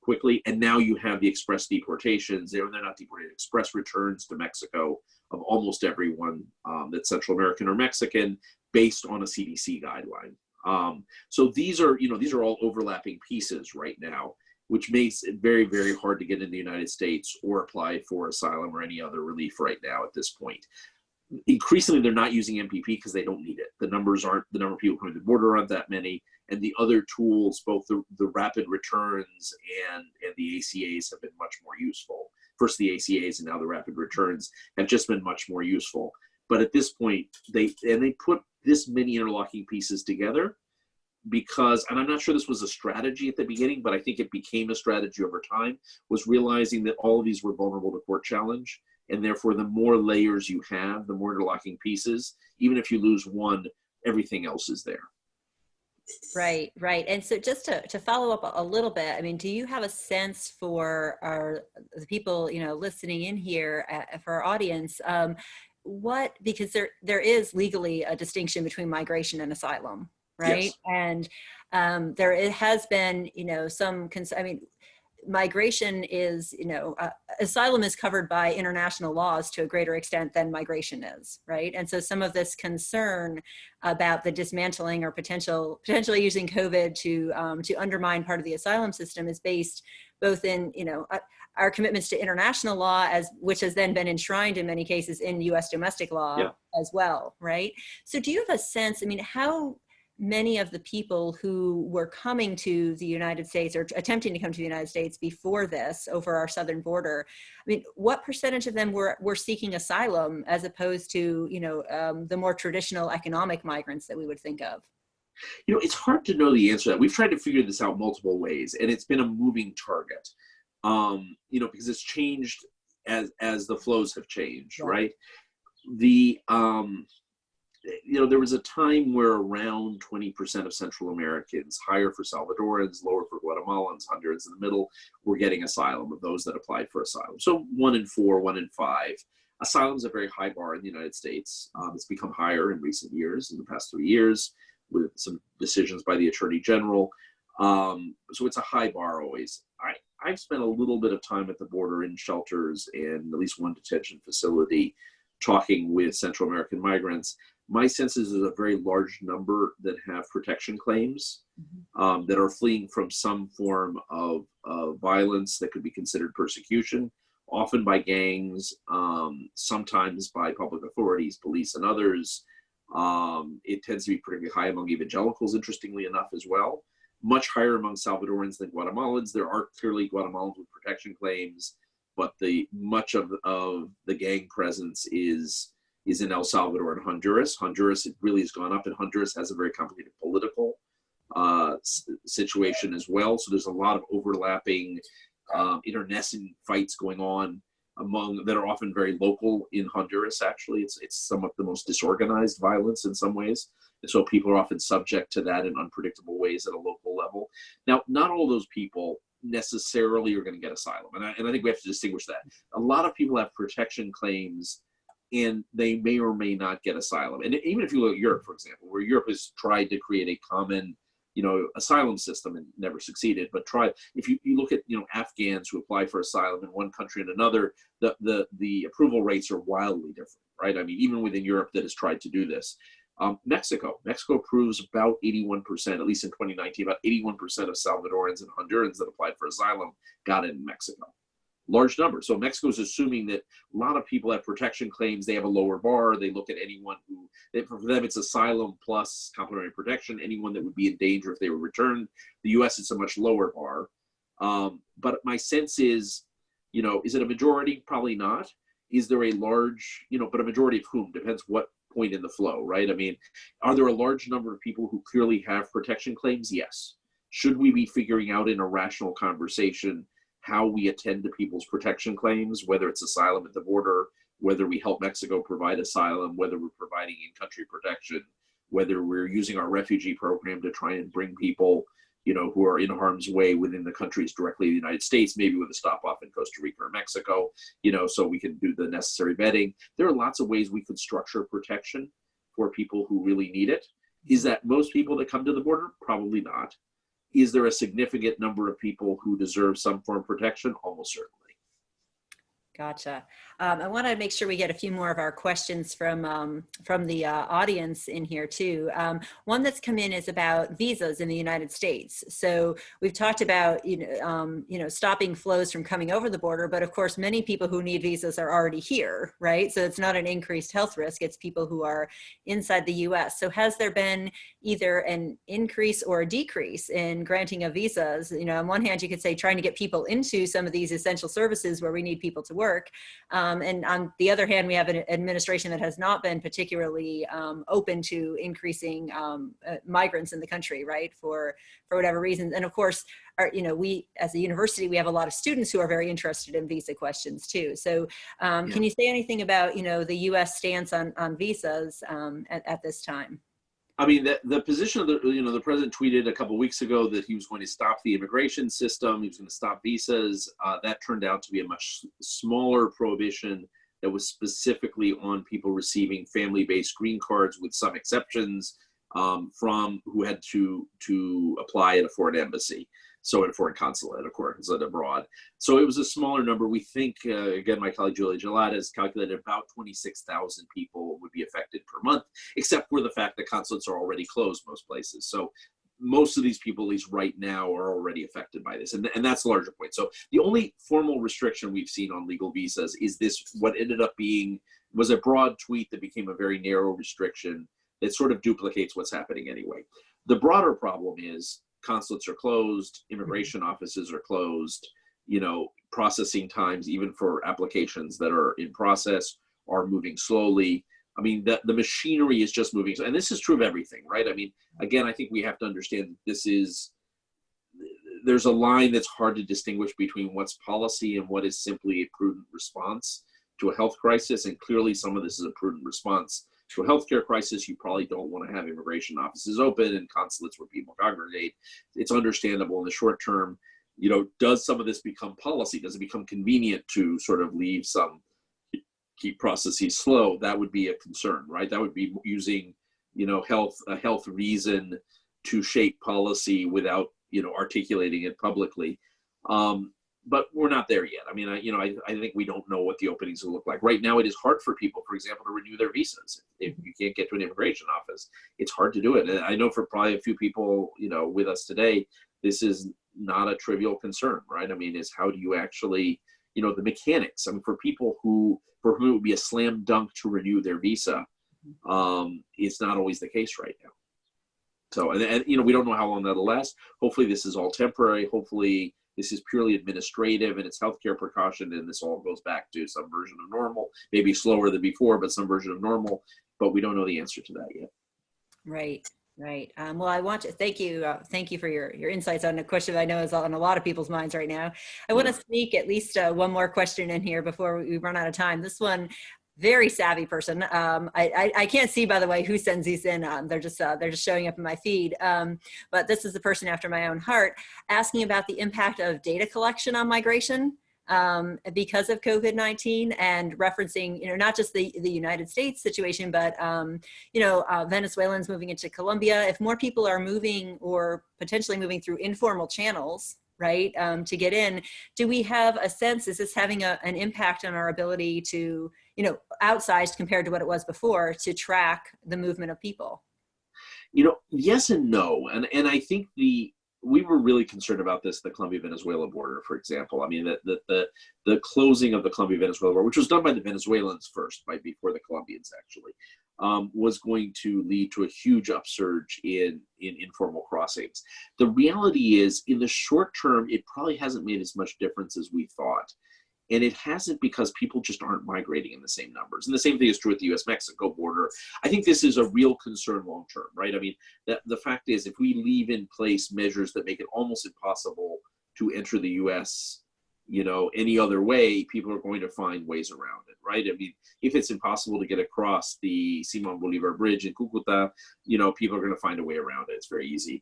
S2: quickly. And now you have the express deportations. They're not deported, express returns to Mexico of almost everyone that's Central American or Mexican based on a CDC guideline. So these are all overlapping pieces right now, which makes it very, very hard to get in the United States or apply for asylum or any other relief right now at this point. Increasingly, they're not using MPP because they don't need it. The number of people coming to the border aren't that many. And the other tools, both the rapid returns and the ACAs have been much more useful. First the ACAs and now the rapid returns have just been much more useful. But at this point, they put this many interlocking pieces together because, and I'm not sure this was a strategy at the beginning, but I think it became a strategy over time, was realizing that all of these were vulnerable to court challenge. And therefore, the more layers you have, the more interlocking pieces, even if you lose one, everything else is there.
S1: Right, right. And so just to follow up a little bit, I mean, do you have a sense for the people, listening in here, for our audience, because there is legally a distinction between migration and asylum, right?
S2: Yes.
S1: And it has been, I mean, migration is, asylum is covered by international laws to a greater extent than migration is, right? And so some of this concern about the dismantling or potentially using COVID to undermine part of the asylum system is based both in, our commitments to international law, which has then been enshrined in many cases in U.S. domestic law
S2: Yeah.
S1: as well, right? So do you have a sense, I mean, how many of the people who were coming to the United States or attempting to come to the United States before this over our southern border, I mean, what percentage of them were seeking asylum as opposed to, the more traditional economic migrants that we would think of?
S2: It's hard to know the answer to that. We've tried to figure this out multiple ways, and it's been a moving target. Because it's changed as the flows have changed, right? The there was a time where around 20% of Central Americans, higher for Salvadorans, lower for Guatemalans, Hondurans in the middle, were getting asylum of those that applied for asylum. So 1 in 4, 1 in 5. Asylum is a very high bar in the United States. It's become higher in recent years, in the past 3 years, with some decisions by the Attorney General. So it's a high bar always. I've spent a little bit of time at the border in shelters and at least one detention facility talking with Central American migrants. My sense is there's a very large number that have protection claims, that are fleeing from some form of violence that could be considered persecution, often by gangs, sometimes by public authorities, police and others. It tends to be particularly high among evangelicals, interestingly enough, as well. Much higher among Salvadorans than Guatemalans. There are clearly Guatemalans with protection claims, but much of the gang presence is in El Salvador and Honduras. Honduras, it really has gone up, and Honduras has a very complicated political situation as well. So there's a lot of overlapping internecine fights going on that are often very local in Honduras. Actually, it's somewhat the most disorganized violence in some ways. And so people are often subject to that in unpredictable ways at a local level. Now, not all those people necessarily are going to get asylum. And I think we have to distinguish that. A lot of people have protection claims and they may or may not get asylum. And even if you look at Europe, for example, where Europe has tried to create a common, asylum system and never succeeded, but if you look at, Afghans who apply for asylum in one country and another, the approval rates are wildly different, right? I mean, even within Europe that has tried to do this. Mexico approves about 81%, at least in 2019, about 81% of Salvadorans and Hondurans that applied for asylum got it in Mexico. Large number. So Mexico is assuming that a lot of people have protection claims. They have a lower bar. They look at anyone for them, it's asylum plus complementary protection, anyone that would be in danger if they were returned. The US, it's a much lower bar. But my sense is, is it a majority? Probably not. Is there a large, but a majority of whom? Depends what point in the flow, right? I mean, are there a large number of people who clearly have protection claims? Yes. Should we be figuring out in a rational conversation how we attend to people's protection claims, whether it's asylum at the border, whether we help Mexico provide asylum, whether we're providing in-country protection, whether we're using our refugee program to try and bring people, who are in harm's way within the countries directly in the United States, maybe with a stop off in Costa Rica or Mexico, so we can do the necessary vetting. There are lots of ways we could structure protection for people who really need it. Is that most people that come to the border? Probably not. Is there a significant number of people who deserve some form of protection? Almost certainly.
S1: Gotcha. I want to make sure we get a few more of our questions from the audience in here too. One that's come in is about visas in the United States. So we've talked about stopping flows from coming over the border, but of course many people who need visas are already here, right? So it's not an increased health risk; it's people who are inside the U.S. So has there been either an increase or a decrease in granting of visas? On one hand, you could say trying to get people into some of these essential services where we need people to work. And on the other hand, we have an administration that has not been particularly open to increasing migrants in the country, right, for whatever reasons. And of course, we as a university, we have a lot of students who are very interested in visa questions too. So can you say anything about, the U.S. stance on visas at this time?
S2: I mean, the position of the president tweeted a couple of weeks ago that he was going to stop the immigration system. He was going to stop visas. That turned out to be a much smaller prohibition that was specifically on people receiving family-based green cards, with some exceptions, from who had to apply at a foreign embassy. So at a foreign consulate, of course, abroad. So it was a smaller number. We think, again, my colleague Julia Gillette has calculated about 26,000 people would be affected per month, except for the fact that consulates are already closed most places. So most of these people, at least right now, are already affected by this. And that's the larger point. So the only formal restriction we've seen on legal visas is this, what ended up being, was a broad tweet that became a very narrow restriction that sort of duplicates what's happening anyway. The broader problem is, consulates are closed, immigration offices are closed, processing times, even for applications that are in process, are moving slowly. I mean, the machinery is just moving. And this is true of everything, right? I mean, again, I think we have to understand that there's a line that's hard to distinguish between what's policy and what is simply a prudent response to a health crisis. And clearly some of this is a prudent response to a healthcare crisis. You probably don't want to have immigration offices open and consulates where people congregate. It's understandable in the short term. Does some of this become policy? Does it become convenient to sort of keep processes slow? That would be a concern, right? That would be using, a health reason to shape policy without, articulating it publicly. But we're not there yet. I mean, I think we don't know what the openings will look like. Right now, it is hard for people, for example, to renew their visas. If you can't get to an immigration office, it's hard to do it. And I know for probably a few people, with us today, this is not a trivial concern, right? I mean, is how do you actually, the mechanics? I mean, for people for whom it would be a slam dunk to renew their visa, it's not always the case right now. So, and we don't know how long that'll last. Hopefully this is all temporary. Hopefully this is purely administrative and it's healthcare precaution, and this all goes back to some version of normal, maybe slower than before, but some version of normal. But we don't know the answer to that yet.
S1: Right. Right. Well, I want to thank you. Thank you for your insights on a question I know is on a lot of people's minds right now. I want to sneak at least one more question in here before we run out of time. This one, very savvy person. I can't see, by the way, who sends these in. They're just showing up in my feed. But this is the person after my own heart, asking about the impact of data collection on migration because of COVID-19, and referencing, not just the United States situation, but, Venezuelans moving into Colombia. If more people are moving or potentially moving through informal channels, right, to get in, do we have a sense, is this having an impact on our ability to, outsized compared to what it was before, to track the movement of people?
S2: Yes and no. And I think we were really concerned about this, the Colombia-Venezuela border, for example. I mean, the closing of the Colombia-Venezuela border, which was done by the Venezuelans first, before the Colombians actually, was going to lead to a huge upsurge in informal crossings. The reality is, in the short term, it probably hasn't made as much difference as we thought. And it hasn't, because people just aren't migrating in the same numbers. And the same thing is true with the US-Mexico border. I think this is a real concern long-term, right? I mean, the fact is, if we leave in place measures that make it almost impossible to enter the US, any other way, people are going to find ways around it, right? I mean, if it's impossible to get across the Simon Bolivar Bridge in Cucuta, people are going to find a way around it. It's very easy.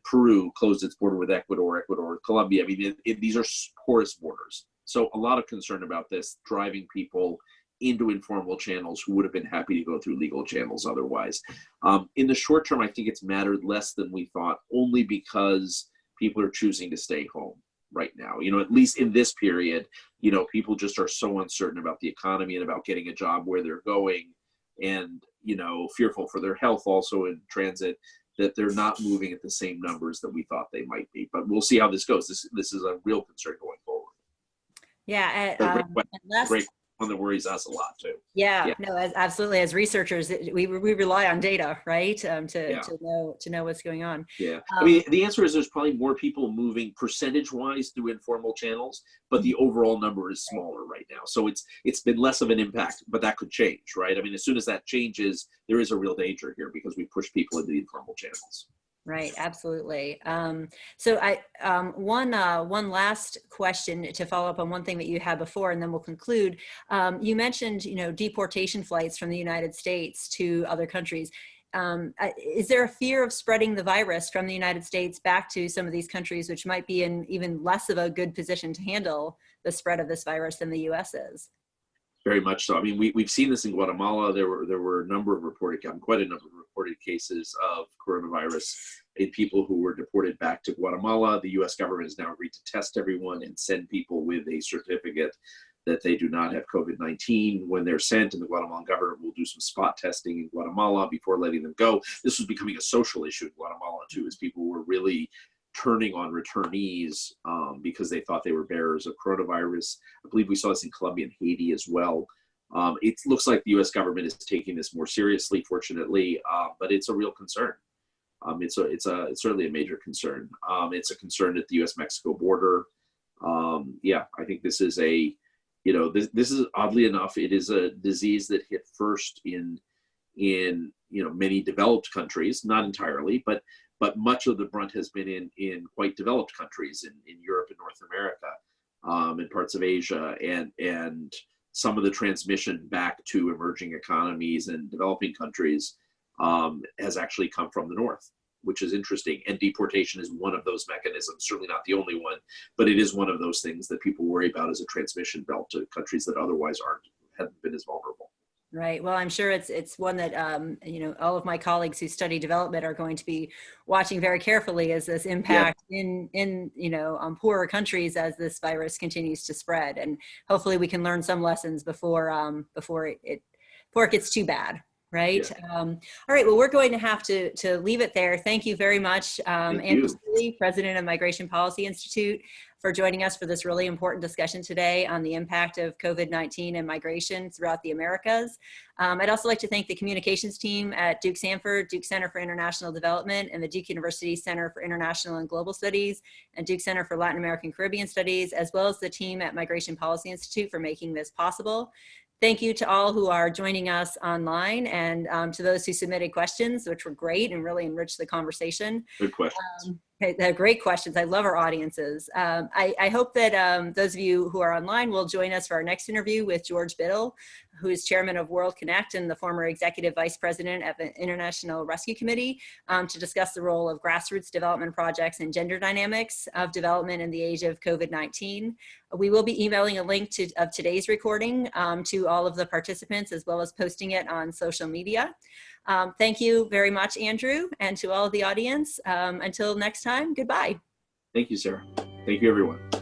S2: Peru closed its border with Ecuador, Colombia. I mean, these are porous borders. So a lot of concern about this, driving people into informal channels who would have been happy to go through legal channels otherwise. In the short term, I think it's mattered less than we thought, only because people are choosing to stay home right now. At least in this period, people just are so uncertain about the economy and about getting a job where they're going, and, fearful for their health also in transit, that they're not moving at the same numbers that we thought they might be. But we'll see how this goes. This is a real concern going forward.
S1: Yeah.
S2: Great one that worries us a lot too.
S1: Yeah. No, absolutely. As researchers, we rely on data, right? To know what's going on.
S2: Yeah. I mean, the answer is there's probably more people moving percentage-wise through informal channels, but the overall number is smaller right now. So it's been less of an impact, but that could change, right? I mean, as soon as that changes, there is a real danger here, because we push people into the informal channels.
S1: Right, absolutely. So one last question to follow up on one thing that you had before, and then we'll conclude. You mentioned, deportation flights from the United States to other countries. is there a fear of spreading the virus from the United States back to some of these countries, which might be in even less of a good position to handle the spread of this virus than the US is?
S2: Very much so. I mean, we've seen this in Guatemala. There were a number of quite a number of reported cases of coronavirus in people who were deported back to Guatemala. The U.S. government has now agreed to test everyone and send people with a certificate that they do not have COVID-19 when they're sent, and the Guatemalan government will do some spot testing in Guatemala before letting them go. This was becoming a social issue in Guatemala too, as people were really turning on returnees because they thought they were bearers of coronavirus. I believe we saw this in Colombia and Haiti as well. It looks like the U.S. government is taking this more seriously, fortunately, but it's a real concern. It's certainly a major concern. It's a concern at the U.S.-Mexico border. Yeah, I think this is this is, oddly enough, it is a disease that hit first in many developed countries, not entirely, but much of the brunt has been in quite developed countries in Europe and North America, and parts of Asia, and some of the transmission back to emerging economies and developing countries has actually come from the north, which is interesting. And deportation is one of those mechanisms, certainly not the only one, but it is one of those things that people worry about as a transmission belt to countries that otherwise hadn't been as vulnerable.
S1: Right. Well, I'm sure it's one that, all of my colleagues who study development are going to be watching very carefully as this impact in poorer countries as this virus continues to spread. And hopefully we can learn some lessons before it gets too bad. Right.
S2: Yeah.
S1: All right. Well, we're going to have to leave it there. Thank you very much, Andrew Seeley, President of Migration Policy Institute, for joining us for this really important discussion today on the impact of COVID-19 and migration throughout the Americas. I'd also like to thank the communications team at Duke Sanford, Duke Center for International Development, and the Duke University Center for International and Global Studies, and Duke Center for Latin American Caribbean Studies, as well as the team at Migration Policy Institute for making this possible. Thank you to all who are joining us online, and to those who submitted questions, which were great and really enriched the conversation.
S2: Good questions.
S1: They're great questions. I love our audiences. I hope that those of you who are online will join us for our next interview with George Biddle, who is chairman of World Connect and the former executive vice president of the International Rescue Committee, to discuss the role of grassroots development projects and gender dynamics of development in the age of COVID-19. We will be emailing a link of today's recording to all of the participants, as well as posting it on social media. Thank you very much, Andrew, and to all of the audience. Until next time, goodbye.
S2: Thank you, Sarah. Thank you, everyone.